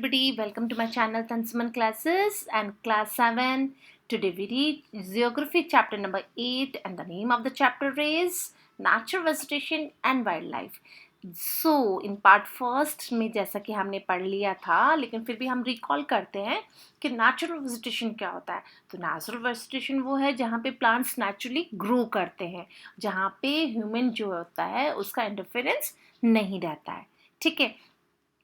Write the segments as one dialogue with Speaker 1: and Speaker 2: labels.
Speaker 1: everybody, welcome to my channel Tansuman Classes and class 7. Today we read Geography chapter number 8 and the name of the chapter is Natural Vegetation and Wildlife. So in part first में जैसा कि हमने पढ़ लिया था, लेकिन फिर भी हम रिकॉल करते हैं कि नेचुरल वेजिटेशन क्या होता है. तो नेचुरल वेजिटेशन वो है जहाँ पे प्लांट्स नेचुरली ग्रो करते हैं, जहाँ पे ह्यूमन जो होता है उसका इंटरफेरेंस नहीं रहता है. ठीक है.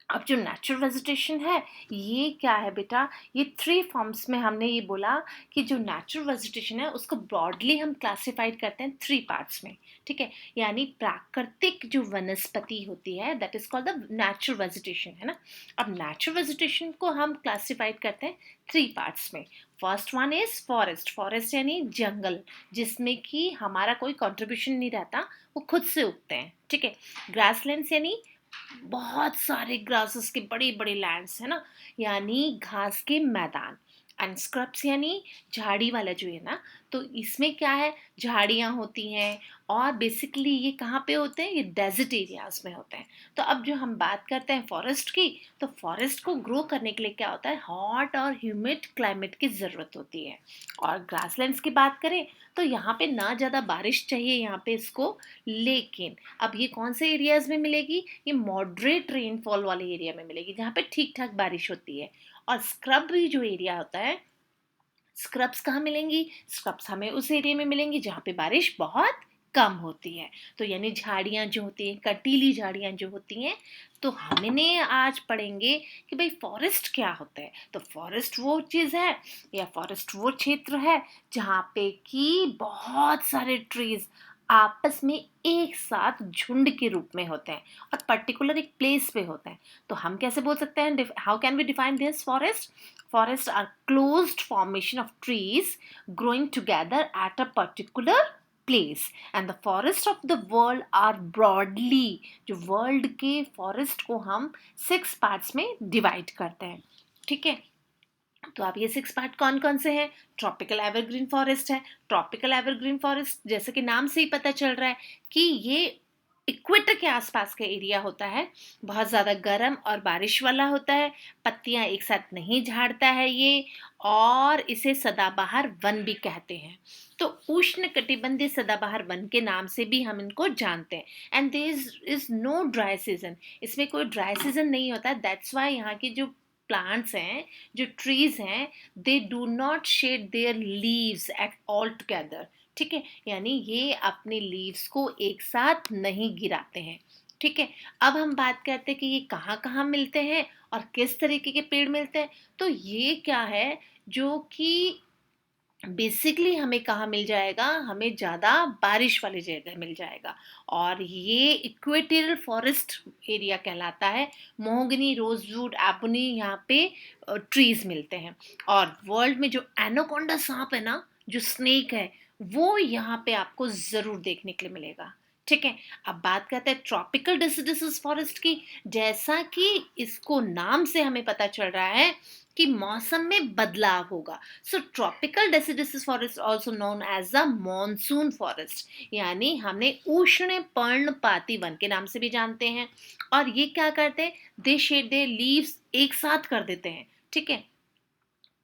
Speaker 1: अब जो नेचुरल वेजिटेशन है ये क्या है बेटा, ये 3 फॉर्म्स में हमने ये बोला कि जो नेचुरल वेजिटेशन है उसको ब्रॉडली हम क्लासिफाइड करते हैं 3 पार्ट्स में. ठीक है, यानी प्राकृतिक जो वनस्पति होती है that is called the natural vegetation, है ना. अब नेचुरल वेजिटेशन को हम क्लासिफाइड करते हैं 3 पार्ट्स में. First one is forest. Forest यानी जंगल, जिसमें कि हमारा कोई कंट्रीब्यूशन नहीं रहता, वो खुद से उगते हैं. ठीक है. ग्रासलैंड्स यानी बहुत सारे ग्रासेस के बड़े बड़े लैंड्स, है ना, यानी घास के मैदान. एंड स्क्रब्स यानी झाड़ी वाला जो है ना, तो इसमें क्या है, झाड़ियाँ होती हैं और बेसिकली ये कहाँ पे होते हैं, ये डेजर्ट एरियाज में होते हैं. तो अब जो हम बात करते हैं फॉरेस्ट की, तो फॉरेस्ट को ग्रो करने के लिए क्या होता है, हॉट और ह्यूमिड क्लाइमेट की ज़रूरत होती है. और ग्रासलैंड्स की बात करें तो यहाँ पे ना ज़्यादा बारिश चाहिए यहाँ पे इसको, लेकिन अब ये कौन से एरियाज में मिलेगी, ये मॉडरेट रेनफॉल वाले एरिया में मिलेगी जहाँ पे ठीक ठाक बारिश होती है. और स्क्रब भी जो एरिया होता है, स्क्रब्स कहाँ मिलेंगी, स्क्रब्स हमें उस एरिया में मिलेंगी जहाँ पे बारिश बहुत कम होती है. तो यानी झाड़ियाँ जो होती हैं, कटीली झाड़ियाँ जो होती हैं. तो हमने आज पढ़ेंगे कि भाई फॉरेस्ट क्या होता है. तो फॉरेस्ट वो चीज़ है या फॉरेस्ट वो क्षेत्र है जहाँ पे कि बहुत सारे ट्रीज आपस में एक साथ झुंड के रूप में होते हैं और पर्टिकुलर एक प्लेस पे होते हैं. तो हम कैसे बोल सकते हैं, how can we define this forest. Forests are closed formation of trees growing together at a particular place. And the forests of the world are broadly, जो world के forest को हम 6 parts में divide करते हैं. ठीक है. तो आप ये 6 पार्ट कौन कौन से हैं. ट्रॉपिकल एवरग्रीन फॉरेस्ट है. ट्रॉपिकल एवरग्रीन फॉरेस्ट जैसे कि नाम से ही पता चल रहा है कि ये इक्वेटर के आसपास का एरिया होता है, बहुत ज़्यादा गर्म और बारिश वाला होता है, पत्तियां एक साथ नहीं झाड़ता है ये, और इसे सदाबहार वन भी कहते हैं. तो उष्ण कटिबंधीय सदाबहार वन के नाम से भी हम इनको जानते हैं. And there is no dry season, इसमें कोई ड्राई सीजन नहीं होता. दैट्स वाई यहाँ की जो प्लांट्स हैं, जो ट्रीज हैं, they do not shade their leaves at all together. ठीक है, यानी ये अपने लीव्स को एक साथ नहीं गिराते हैं. ठीक है. अब हम बात करते हैं कि ये कहाँ कहाँ मिलते हैं और किस तरीके के पेड़ मिलते हैं. तो ये क्या है जो कि बेसिकली हमें कहाँ मिल जाएगा, हमें ज़्यादा बारिश वाली जगह मिल जाएगा. और ये इक्वेटोरियल फॉरेस्ट एरिया कहलाता है. मोहगनी, रोजवुड, एबोनी यहाँ पे ट्रीज मिलते हैं. और वर्ल्ड में जो एनाकोंडा सांप है ना, जो स्नेक है, वो यहाँ पे आपको ज़रूर देखने के लिए मिलेगा. ठीक है. अब बात करते हैं ट्रॉपिकल डिसिडुअस फॉरेस्ट की. जैसा कि इसको नाम से हमें पता चल रहा है कि मौसम में बदलाव होगा. So tropical deciduous forest also known as a monsoon forest, यानी हमने उष्ण पर्णपाती वन के नाम से भी जानते हैं. और ये क्या करते हैं, दे शेड देयर लीव्स एक साथ कर देते हैं. ठीक है.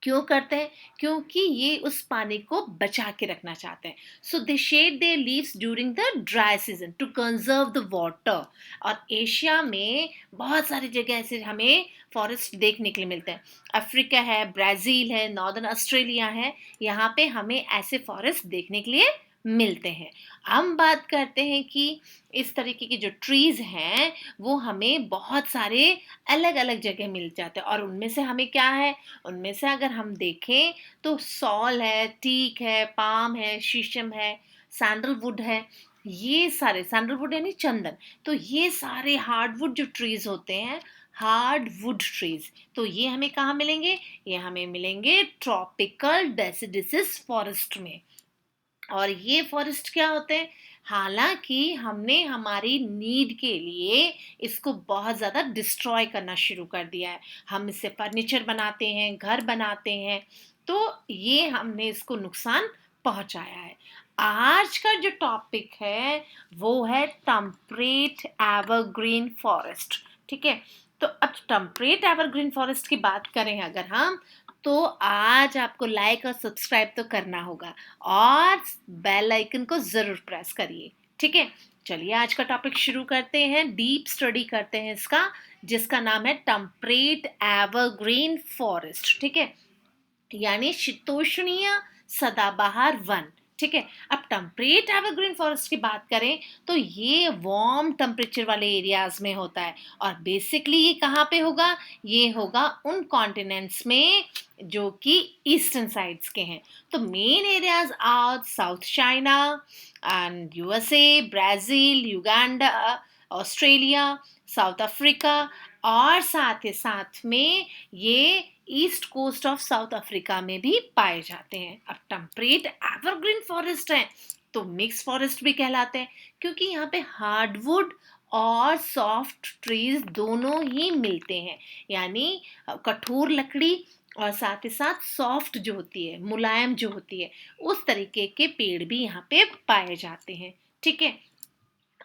Speaker 1: क्यों करते हैं, क्योंकि ये उस पानी को बचा के रखना चाहते हैं. So they shed their leaves during the dry season to conserve the water. और एशिया में बहुत सारी जगह ऐसे हमें फॉरेस्ट देखने के लिए मिलते हैं. अफ्रीका है, ब्राज़ील है, नॉर्दर्न ऑस्ट्रेलिया है, यहाँ पे हमें ऐसे फॉरेस्ट देखने के लिए मिलते हैं. हम बात करते हैं कि इस तरीके के जो ट्रीज हैं वो हमें बहुत सारे अलग अलग जगह मिल जाते हैं. और उनमें से हमें क्या है, उनमें से अगर हम देखें तो सॉल है, टीक है, पाम है, शीशम है, सैंडलवुड है. ये सारे, सैंडलवुड यानी चंदन, तो ये सारे हार्डवुड जो ट्रीज होते हैं, हार्डवुड ट्रीज, तो ये हमें कहाँ मिलेंगे, ये हमें मिलेंगे ट्रॉपिकल डेसिडुअस फॉरेस्ट में. और ये फॉरेस्ट क्या होते हैं, हालांकि हमने हमारी नीड के लिए इसको बहुत ज़्यादा डिस्ट्रॉय करना शुरू कर दिया है. हम इससे फर्नीचर बनाते हैं, घर बनाते हैं, तो ये हमने इसको नुकसान पहुंचाया है. आज का जो टॉपिक है वो है टेम्परेट एवरग्रीन फॉरेस्ट. ठीक है. तो अब टेम्परेट एवरग्रीन फॉरेस्ट की बात करें अगर हम, तो आज आपको लाइक और सब्सक्राइब तो करना होगा और बेल आइकन को ज़रूर प्रेस करिए, ठीक है। चलिए आज का टॉपिक शुरू करते हैं, डीप स्टडी करते हैं इसका, जिसका नाम है टेम्परेट एवरग्रीन फॉरेस्ट, ठीक है, यानी शीतोष्णीय सदाबहार वन, ठीक है। अब टेम्परेट एवरग्रीन फॉरेस्ट की बात करें तो ये वार्म टेम्परेचर वाले एरियाज में होता है और बेसिकली ये कहाँ पे होगा, ये होगा उन कॉन्टिनेंट्स में जो कि ईस्टर्न साइड्स के हैं। तो main areas are South China and USA, Brazil, Uganda, Australia, South Africa और साथ ही साथ में ये east coast of South Africa में भी पाए जाते हैं। अब टेम्परेट एवरग्रीन फॉरेस्ट है तो मिक्स फॉरेस्ट भी कहलाते हैं, क्योंकि यहाँ पे हार्डवुड और सॉफ्ट ट्रीज दोनों ही मिलते हैं, यानी कठोर लकड़ी और साथ ही साथ सॉफ्ट जो होती है, मुलायम जो होती है, उस तरीके के पेड़ भी यहाँ पे पाए जाते हैं, ठीक है।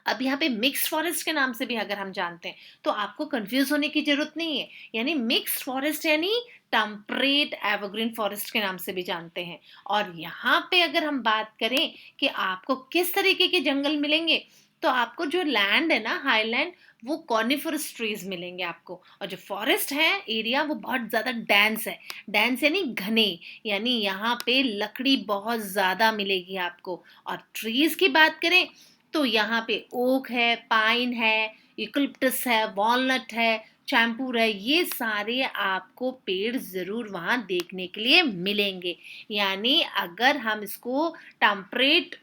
Speaker 1: अब यहाँ पे मिक्स फॉरेस्ट के नाम से भी अगर हम जानते हैं तो आपको कंफ्यूज होने की जरूरत नहीं है, यानी मिक्स फॉरेस्ट यानी टेम्परेट एवरग्रीन फॉरेस्ट के नाम से भी जानते हैं। और यहाँ पे अगर हम बात करें कि आपको किस तरीके के जंगल मिलेंगे, तो आपको जो लैंड है ना, हाईलैंड, वो कॉनिफरस ट्रीज मिलेंगे आपको, और जो फॉरेस्ट है एरिया वो बहुत ज़्यादा डेंस है, डेंस यानी घने, यानी यहाँ पे लकड़ी बहुत ज़्यादा मिलेगी आपको। और ट्रीज की बात करें तो यहाँ पे ओक है, पाइन है, यूकलिप्टस है, वॉलनट है, चैम्पूर है, ये सारे आपको पेड़ ज़रूर वहाँ देखने के लिए मिलेंगे। यानी अगर हम इसको टेम्परेट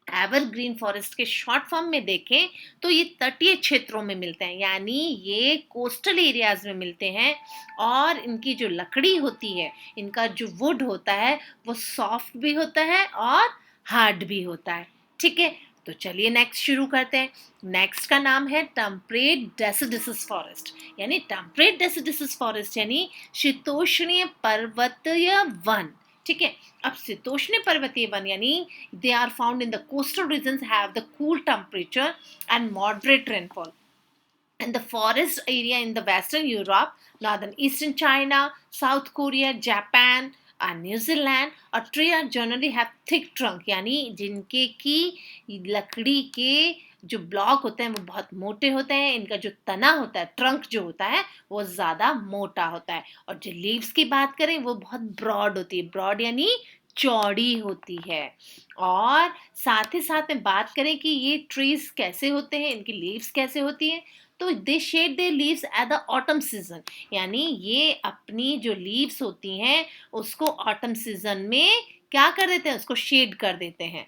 Speaker 1: एवरग्रीन फॉरेस्ट के शॉर्ट फॉर्म में देखें तो ये तटीय क्षेत्रों में मिलते हैं, यानी ये कोस्टल एरियाज में मिलते हैं, और इनकी जो लकड़ी होती है, इनका जो वुड होता है वो सॉफ्ट भी होता है और हार्ड भी होता है, ठीक है। तो चलिए नेक्स्ट शुरू करते हैं। नेक्स्ट का नाम है टेम्परेट डेसिडियस फॉरेस्ट, यानी टेम्परेट डेसिडियस फॉरेस्ट यानी शीतोष्णीय पर्वतीय वन, ठीक है। अब शीतोष्ण पर्वतीय वन यानी they are found in the coastal regions, have the cool temperature and moderate rainfall, and the forest area in the western Europe, northern eastern China, South Korea, Japan and New Zealand, और tree are generally have thick trunk, यानी जिनके की लकड़ी के जो block होते हैं वो बहुत मोटे होते हैं, इनका जो तना होता है, ट्रंक जो होता है वो ज़्यादा मोटा होता है, और जो लीव्स की बात करें वो बहुत ब्रॉड होती है, ब्रॉड यानी चौड़ी होती है। और साथ ही साथ में बात करें कि ये ट्रीज कैसे होते हैं, इनकी लीव्स कैसे होती हैं, तो they shed their leaves at the autumn season, यानी ये अपनी जो लीव्स होती हैं उसको ऑटम सीजन में क्या कर देते हैं, उसको शेड कर देते हैं।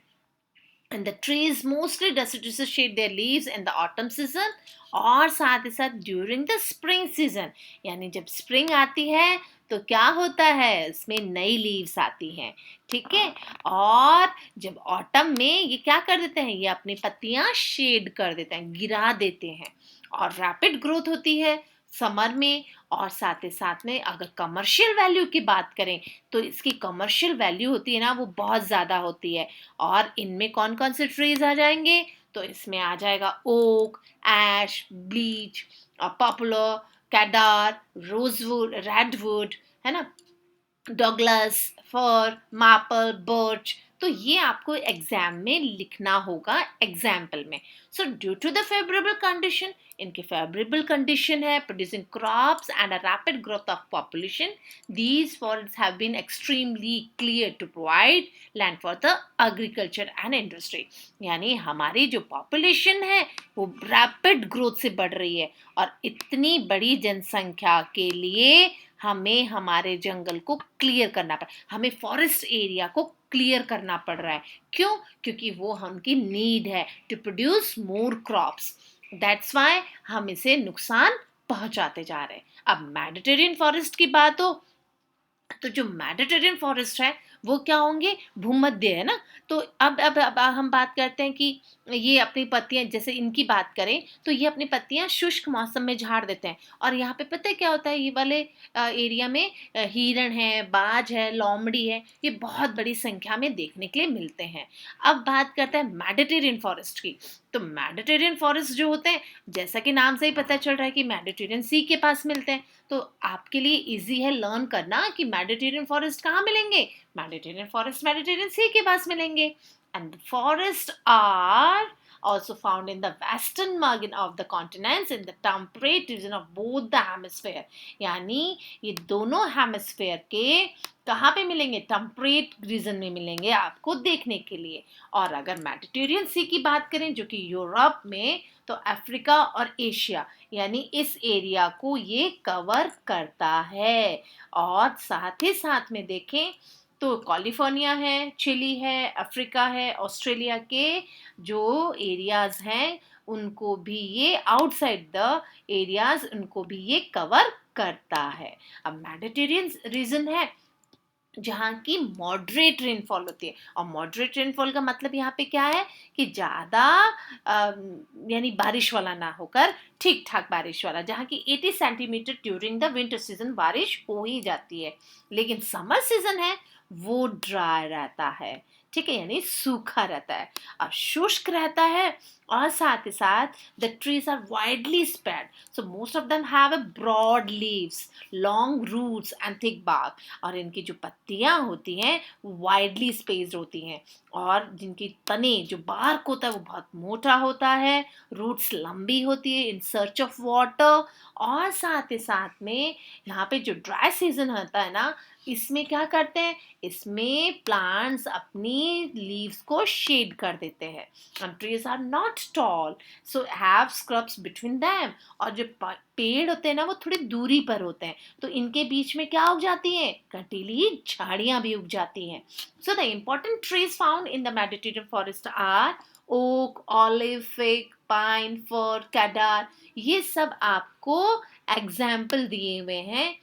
Speaker 1: And the trees mostly deciduous shade their leaves in the autumn season, और साथ ही साथ ड्यूरिंग द स्प्रिंग सीजन, यानी जब स्प्रिंग आती है तो क्या होता है, इसमें नई लीव्स आती हैं, ठीक है। और जब ऑटम में ये क्या कर देते हैं, ये अपनी पत्तियां शेड कर देते हैं, गिरा देते हैं, और रैपिड ग्रोथ होती है समर में। और साथ ही साथ में अगर कमर्शियल वैल्यू की बात करें तो इसकी कमर्शियल वैल्यू होती है ना, वो बहुत ज़्यादा होती है। और इनमें कौन कौन से ट्रीज आ जाएंगे, तो इसमें आ जाएगा ओक, ऐश, ब्लीच, पॉपुलर, कैडार, रोजवुड, रेडवुड, है ना, डॉगलस, फर, मापल, बर्च। तो ये आपको एग्जाम में लिखना होगा एग्जाम्पल में। So due to the favourable condition, इनके फेवरेबल कंडीशन है producing crops and a rapid growth of population, these forest have been extremely clear to provide land for the agriculture and industry, यानी हमारी जो population है वो rapid growth से बढ़ रही है, और इतनी बड़ी जनसंख्या के लिए हमें हमारे जंगल को क्लियर करना पड़, हमें फॉरेस्ट एरिया को क्लियर करना पड़ रहा है। क्यों? क्योंकि वो हमकी नीड है to produce more crops, that's why हम इसे नुकसान पहुंचाते जा रहे हैं। अब मेडिटेरियन फॉरेस्ट की बात हो तो जो मेडिटेरियन फॉरेस्ट है वो क्या होंगे, भूमध्य है ना। तो अब हम बात करते हैं कि ये अपनी पत्तियां, जैसे इनकी बात करें तो ये अपनी पत्तियां शुष्क मौसम में झाड़ देते हैं। और यहाँ पे पता है क्या होता है, ये वाले एरिया में हिरण है, बाज है, लोमड़ी है, ये बहुत बड़ी संख्या में देखने के लिए मिलते हैं। अब बात करते हैं मेडिटेरियन फॉरेस्ट की। तो मेडिटेरियन फॉरेस्ट जो होते हैं, जैसा कि नाम से ही पता चल रहा है कि मेडिटेरियन सी के पास मिलते हैं, तो आपके लिए इजी है लर्न करना कि मेडिटेरियन फॉरेस्ट कहाँ मिलेंगे। मेडिटेरियन फॉरेस्ट मेडिटेरियन सी के पास मिलेंगे। And the forest are also found in the western margin of the continents in the temperate region of both the hemisphere। यानी ये दोनों हेमिस्फेयर के कहाँ पे मिलेंगे, टेम्परेट रीजन में मिलेंगे आपको देखने के लिए। और अगर मेडिटेरियन सी की बात करें जो कि यूरोप में, तो अफ्रीका और एशिया यानी इस एरिया को ये कवर करता है। और साथ ही साथ में देखें तो कैलिफोर्निया है, चिली है, अफ्रीका है, ऑस्ट्रेलिया के जो एरियाज हैं उनको भी ये, आउटसाइड द एरियाज उनको भी ये कवर करता है। अब मेडिटेरियन रीजन है जहाँ की मॉडरेट रेनफॉल होती है। और मॉडरेट रेनफॉल का मतलब यहाँ पे क्या है कि ज़्यादा यानी बारिश वाला ना होकर ठीक ठाक बारिश वाला, जहाँ की 80 centimetre during the winter season बारिश हो ही जाती है। लेकिन समर सीजन है वो ड्राई रहता है, ठीक है, यानी सूखा रहता है, अब शुष्क रहता है। और साथ ही साथ the trees are widely spread, so most of them have a broad leaves, long roots and thick bark. और इनकी जो पत्तियां होती हैं वाइडली स्पेस्ड होती हैं, और जिनकी तने जो बार्क होता है वो बहुत मोटा होता है, रूट्स लंबी होती है इन सर्च ऑफ वाटर। और साथ ही साथ में यहाँ पे जो ड्राई सीजन होता है ना, इसमें क्या करते हैं, इसमें प्लांट्स अपनी लीव्स को शेड कर देते हैं। and trees are not tall so have scrubs between them। और जो पेड़ होते हैं ना वो थोड़ी दूरी पर होते हैं, तो इनके बीच में क्या उग जाती है, कंटीली झाड़ियां भी उग जाती हैं। so the important trees found in the Mediterranean forest are oak, olive, fig, pine, fir, cedar। ये सब आपको एग्जाम्पल दिए हुए हैं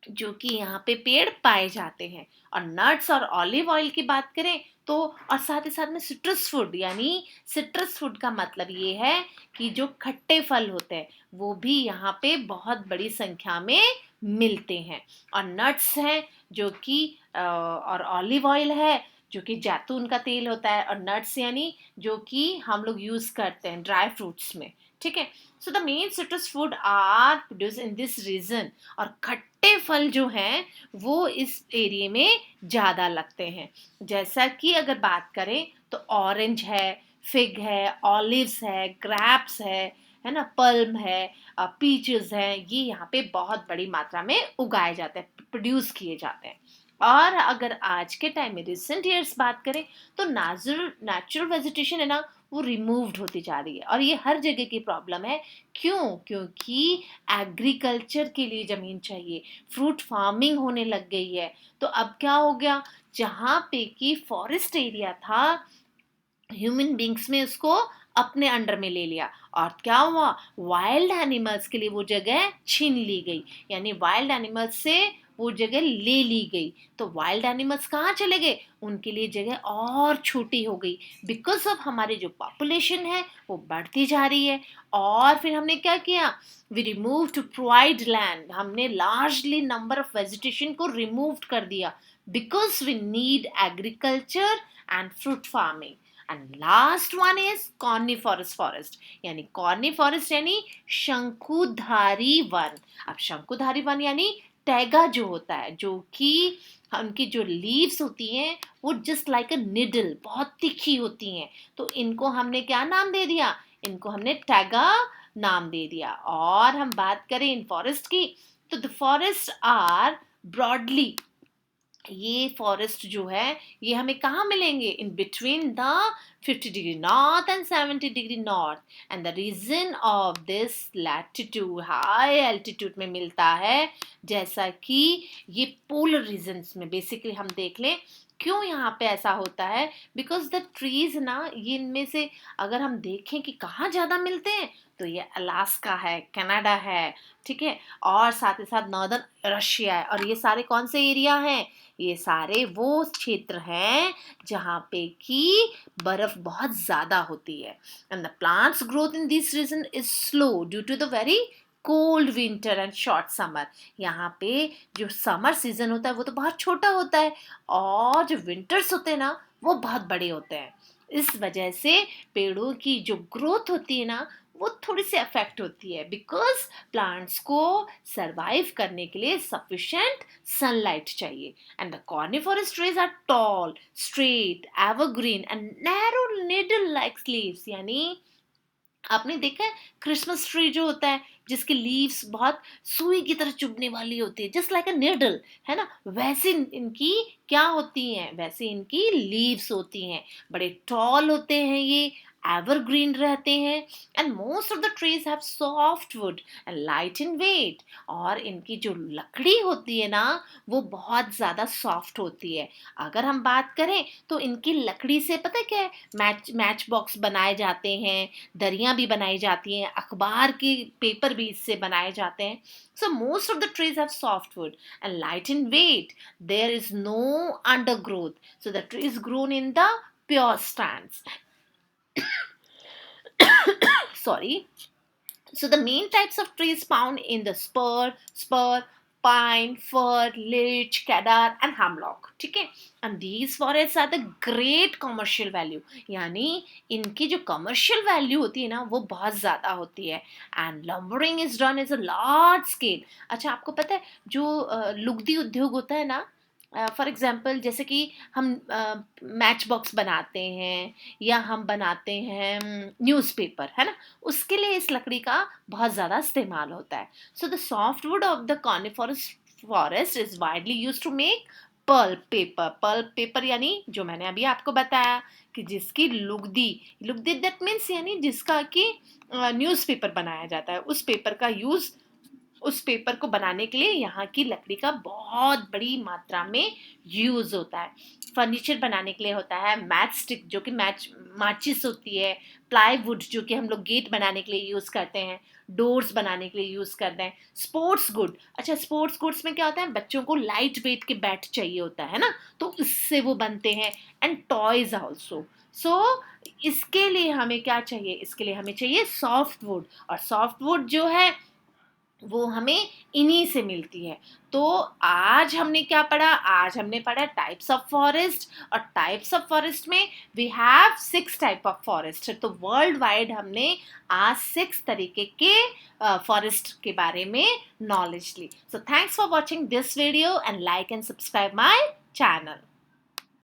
Speaker 1: जो कि यहाँ पे पेड़ पाए जाते हैं। और नट्स और ऑलिव ऑयल की बात करें तो, और साथ ही साथ में सिट्रस फूड, यानी सिट्रस फूड का मतलब ये है कि जो खट्टे फल होते हैं वो भी यहाँ पे बहुत बड़ी संख्या में मिलते हैं। और नट्स हैं जो कि और ऑलिव ऑयल है जो कि जैतून का तेल होता है, और नट्स यानी जो कि हम लोग यूज करते हैं ड्राई फ्रूट्स में, ठीक है। So the main citrus food are produce in this region. और खट्टे फल जो हैं वो इस एरिया में ज़्यादा लगते हैं। जैसा कि अगर बात करें तो ऑरेंज है, फिग है, ऑलिव्स है, ग्रैप्स है ना, पल्म है, पीचेस हैं, ये यहाँ पे बहुत बड़ी मात्रा में उगाए जाते हैं, प्रोड्यूस किए जाते हैं। और अगर आज के टाइम में रिसेंट ईयर्स बात करें तो नेचुरल वेजिटेशन है ना वो रिमूव्ड होती जा रही है, और ये हर जगह की प्रॉब्लम है। क्यों? क्योंकि एग्रीकल्चर के लिए ज़मीन चाहिए, फ्रूट फार्मिंग होने लग गई है। तो अब क्या हो गया, जहाँ पे कि फॉरेस्ट एरिया था ह्यूमन बींग्स में उसको अपने अंडर में ले लिया, और क्या हुआ, वाइल्ड एनिमल्स के लिए वो जगह छीन ली गई, यानी वाइल्ड एनिमल्स से वो जगह ले ली गई। तो वाइल्ड एनिमल्स कहाँ चले गए, उनके लिए जगह और छोटी हो गई, बिकॉज ऑफ हमारे जो पॉपुलेशन है वो बढ़ती जा रही है। और फिर हमने क्या किया, we remove to provide land, हमने लार्जली नंबर ऑफ वेजिटेशन को रिमूव कर दिया, because we need agriculture and fruit farming. And last one is coniferous forest, यानी कॉर्निफॉरस यानी शंकुधारी वन। अब शंकुधारी वन यानी टैगा जो होता है, जो कि उनकी जो लीव्स होती हैं वो जस्ट लाइक अ निडल, बहुत तीखी होती हैं। तो इनको हमने क्या नाम दे दिया, इनको हमने टैगा नाम दे दिया। और हम बात करें इन फॉरेस्ट की, तो द फॉरेस्ट आर ब्रॉडली, ये फॉरेस्ट जो है ये हमें कहाँ मिलेंगे, in between the 50 degree north and 70 degree north. And the region of this latitude, high altitude में मिलता है, जैसा कि ये पोलर रीजन्स में बेसिकली हम देख लें क्यों यहाँ पे ऐसा होता है? बिकॉज द ट्रीज ना, ये इनमें से अगर हम देखें कि कहाँ ज़्यादा मिलते हैं, तो ये अलास्का है, कनाडा है, ठीक है, और साथ ही साथ नॉर्दर्न रशिया है। और ये सारे कौन से एरिया हैं? ये सारे वो क्षेत्र हैं जहाँ पे कि बर्फ बहुत ज़्यादा होती है। And the plants growth in this region is slow due to the very cold winter and short summer. यहाँ पे जो समर सीजन होता है वो तो बहुत छोटा होता है, और जो विंटर्स होते हैं ना वो बहुत बड़े होते हैं। इस वजह से पेड़ों की जो ग्रोथ होती है ना वो थोड़ी सी अफेक्ट होती है, बिकॉज प्लांट्स को सरवाइव करने के लिए सफिशिएंट सनलाइट चाहिए। And the coniferous trees are tall, straight, evergreen and narrow needle like leaves. यानी आपने देखा है क्रिसमस ट्री जो होता है जिसकी लीव्स बहुत सुई की तरह चुभने वाली होती है, जस्ट लाइक अ निडल, है ना, वैसे इनकी क्या होती हैं, वैसे इनकी लीव्स होती हैं, बड़े टॉल होते हैं, ये एवरग्रीन रहते हैं। And most of the trees have soft wood and light in weight. और इनकी जो लकड़ी होती है ना वो बहुत ज़्यादा सॉफ्ट होती है। अगर हम बात करें तो इनकी लकड़ी से पता है क्या है, मैच बॉक्स बनाए जाते हैं, दरियाँ भी बनाई जाती हैं, अखबार के पेपर भी इससे बनाए जाते हैं। So most of the trees have softwood and light in weight. There is no undergrowth. So the tree is grown in the pure stands. Sorry. So the main types of trees found in the spur, pine, fir, lich, cedar and hemlock. ठीक है, and these forests are the great commercial value. यानी इनकी जो commercial value होती है ना वो बहुत ज़्यादा होती है। And lumbering is done as a large scale. अच्छा, आपको पता है जो लुगदी उद्योग होता है ना, फॉर एग्जाम्पल जैसे कि हम मैच बॉक्स बनाते हैं या हम बनाते हैं न्यूज़पेपर, है ना, उसके लिए इस लकड़ी का बहुत ज़्यादा इस्तेमाल होता है। So the soft wood of the coniferous forest is widely use to make pulp paper. Pulp paper यानी जो मैंने अभी आपको बताया कि जिसकी लुगदी, लुगदी दैट मीन्स यानी जिसका कि न्यूज़पेपर बनाया जाता है, उस पेपर का यूज़, उस पेपर को बनाने के लिए यहाँ की लकड़ी का बहुत बड़ी मात्रा में यूज होता है। फर्नीचर बनाने के लिए होता है, मैच स्टिक जो कि माचिस होती है, प्लाईवुड जो कि हम लोग गेट बनाने के लिए यूज करते हैं, डोर्स बनाने के लिए यूज करते हैं, स्पोर्ट्स गुड। अच्छा, स्पोर्ट्स गुड्स में क्या होता है, बच्चों को लाइट वेट के बैट चाहिए होता है ना, तो इससे वो बनते हैं। And toys also. सो इसके लिए हमें क्या चाहिए, इसके लिए हमें चाहिए सॉफ्ट वुड, और सॉफ्ट वुड जो है वो हमें इन्हीं से मिलती है। तो आज हमने क्या पढ़ा, आज हमने पढ़ा टाइप्स ऑफ फॉरेस्ट, और टाइप्स ऑफ फॉरेस्ट में we have 6 type of forest. तो वर्ल्ड वाइड हमने आज 6 तरीके के फॉरेस्ट के बारे में नॉलेज ली। So thanks for watching this video and like and subscribe my channel.